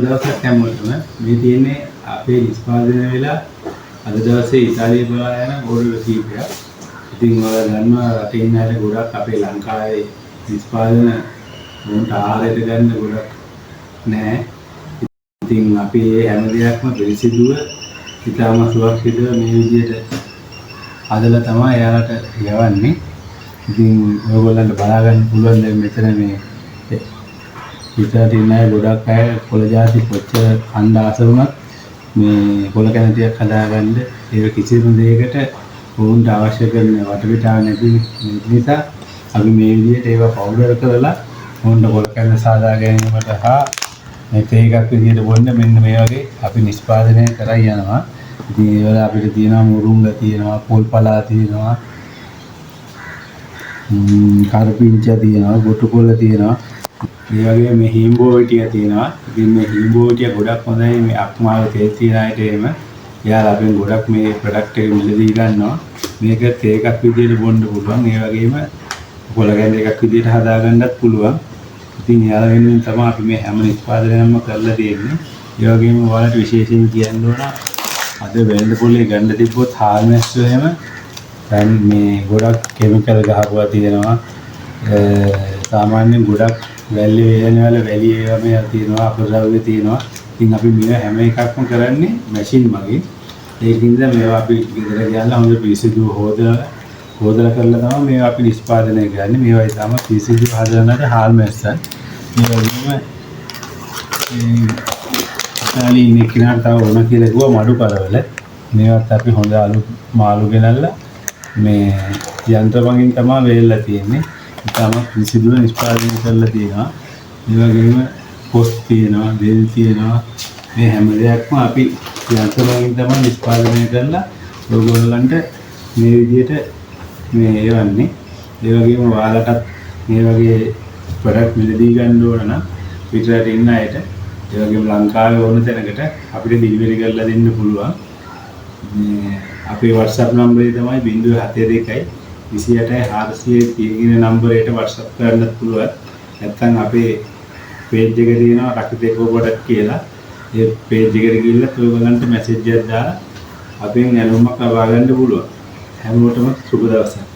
දවසක් හැමෝටම මේ තියෙන්නේ අපේ නිෂ්පාදනය වෙලා අද දවසේ ඉතාලිය බලා යන ගෝල්ඩ් කීපයක්. ඉතින් ඔයාලා දන්නවා රටේ ඉන්න අය ගොඩක් අපේ ලංකාවේ නිෂ්පාදන වුන්ට ආහාරයට ගන්න ගොඩක් නැහැ. ඉතින් අපි මේ හැම දෙයක්ම පිළිසිදුව ඉතාම සුරක්ෂිතව මේ විදිහට හදලා තමයි එයාලට යවන්නේ. ඉතින් ඔයගොල්ලන්ට බලා ගන්න පුළුවන් දැන් මෙතන මේ ඉතින් නෑ ගොඩක් අය කොළ ಜಾති කොච්චර කණ්ඩ ආස වුණත් මේ කොළ කැණතියක් හදාගන්න ඒක කිසිම දෙයකට වුන්ට අවශ්‍ය කරන වටපිටාව නැති නිසා අපි මේ විදිහට ඒවා පවුඩර් කරලා වුන්ට කොළ කැණත සාදා ගැනීමට හා මේ තේ එකක් විදිහට බොන්න මෙන්න මේ වගේ අපි නිෂ්පාදනය කරලා යනවා. ඉතින් ඒවල අපිට තියෙනවා මුරුංග තියෙනවා, පොල් පලා තියෙනවා, කරපිංචා තියෙනවා, ගොටු කොළ තියෙනවා. මේ වගේ මේ හීම්බෝවිටිය තියෙනවා. ඉතින් මේ හීම්බෝවිටිය ගොඩක් හොඳයි මේ අක්මාල තේ තියෙන අයට එහෙම. එයාලා අපෙන් ගොඩක් මේ ප්‍රොඩක්ට් එක මිලදී ගන්නවා. මේක තේ එකක් විදිහට බොන්න පුළුවන්. ඒ වගේම කොළ කැඳ එකක් විදිහට හදා ගන්නත් පුළුවන්. ඉතින් එයාලා වෙනුවෙන් තමයි අපි මේ හැම නිෂ්පාදනයක්ම කරලා තියෙන්නේ. ඒ වගේම ඔයාලට විශේෂයෙන් කියන්න ඕන අද වෙළඳ පොලේ ගන්න තිබ්බොත් හාල්මැස්සු එහෙම දැන් මේ ගොඩක් කිමිකල් ගහපුවා තියෙනවා. සාමාන්‍යයෙන් ගොඩක් වැල්ලේ වේලන වල වැලි ඒවා මේ තියෙනවා, අපද්‍රව්‍ය තියෙනවා. ඉතින් අපි මේ හැම එකක්ම කරන්නේ මැෂින් මගින්. ඒකින්ද මේවා අපි ගෙදර ගියලා හොඳ පිරිසිදුව හොදලා කරලා තමයි මේවා අපි නිෂ්පාදනය කරන්නේ. මේවා තමයි පිරිසිදුව හදන්නට හාල්මැස්සන්. මේ වගේම ඉතාලියේ ඉන්න කෙනාට තව ඕන කියලා කිව්වා මඩු කරවල. මේවත් අපි හොඳ අලුත් මාළු ගෙනල්ලා මේ යන්ත්‍ර මගින් තමයි වේලලා තියෙන්නේ. ඉතාම පිරිසිදුව නිෂ්පාදනය කරලා තියෙනවා. ඒ වගේම පොස් තියෙනවා, දෙල් තියෙනවා. මේ හැම දෙයක්ම අපි යන්ත්‍ර මගින් තමයි නිෂ්පාදනය කරලා ඔයගොල්ලන්ට මේ විදිහට මේ එවන්නේ. ඒ වගේම ඔයාලටත් මේ වගේ ප්‍රොඩක්ට් මිලදී ගන්න ඕන නම් පිටරට ඉන්න අයට ඒ වගේම ලංකාවේ ඕන තැනකට අපිට ඩෙලිවරි කරලා දෙන්න පුළුවන්. මේ අපේ WhatsApp නම්බරය තමයි 072 28 400 කියන නම්බරයට WhatsApp කරන්නත් පුළුවන්. නැත්නම් අපේ page එක තියෙනවා රකිතේකෝ ප්‍රොඩක්ට් කියලා. ඒ page එකට ගිහිල්ලා ඔයගොල්ලන්ට message එකක් දාලා අපෙන් දැනුමක් ලබා ගන්න පුළුවන්. හැමෝටම සුබ දවසක්.